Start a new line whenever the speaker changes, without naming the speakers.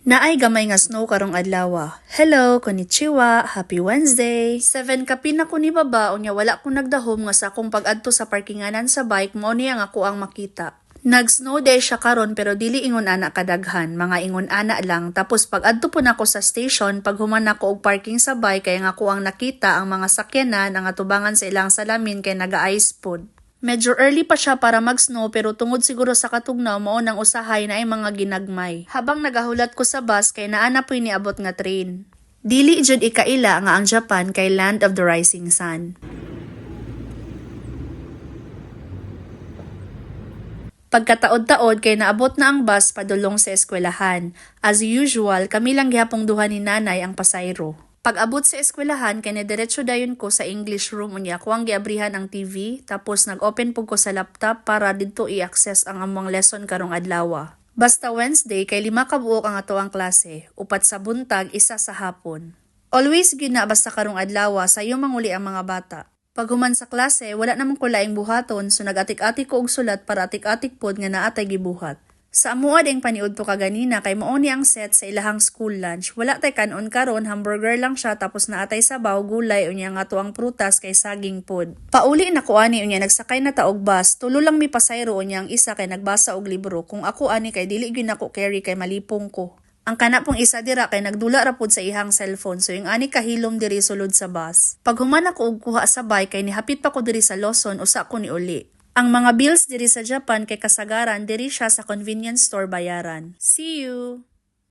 Naay gamay nga snow karong adlaw. Hello, konnichiwa, happy Wednesday. 7 kapin na ko ni baba unya wala ko nagdahom nga sa akong pag-adto sa parkinganan sa bike mo niya nga ako ang makita. Nag-snow day siya karon pero dili ingon ana kadaghan, mga ingon ana lang. Tapos pag-adto po nako sa station, paghuman nako og parking sa bike kay nga ako ang nakita ang mga sakyanan ang atubangan sa ilang salamin kay naga-ice pod. Medyo early pa siya para mag-snow pero tungod siguro sa katugnaw mao nang usahay na ay mga ginagmay. Habang nagahulat ko sa bus kay naa na po'y niabot nga train. Dili jud ikaila nga ang Japan kay land of the rising sun. Pagkataod-taod kay naabot na ang bus padulong sa eskwelahan. As usual, kami lang gihapong duha ni nanay ang pasayro. Pag-abot sa eskwelahan, kay diretso dayon ko sa English room unya ko ang giabrihan ang TV, tapos nag-open pug ko sa laptop para didto i-access ang among lesson karong adlaw. Basta Wednesday kay 5 ka buok ang ato ang klase, upat sa buntag, isa sa hapon. Always gina basta karong adlaw sayo manguli ang mga bata. Paghuman sa klase, wala namang ko laing buhaton, so nag-atik-atik ko og sulat para atik-atik pod nga naatay gibuhat. Sa amuha ding paniud to kaganina kay mao ni ang set sa ilahang school lunch. Wala tay kanon karon, hamburger lang siya tapos naatay sabaw, gulay unya nga tuang prutas kay saging pod. Pauli na ko ani unya nagsakay na ta og bus. Tulo lang mi pasayro unya ang isa kay nagbasa og libro. Kung ako ani kay dili gyud nako carry kay malipong ko. Ang kana pong isa dira kay nagdula ra pod sa ihang cellphone, so yung ani kahilom diri sulod sa bus. Paghuman ako og kuha sa bike kay nihapit pa ko diri sa Lawson usa ko ni uli. Ang mga bills diri sa Japan kay kasagaran diri siya sa convenience store bayaran. See you!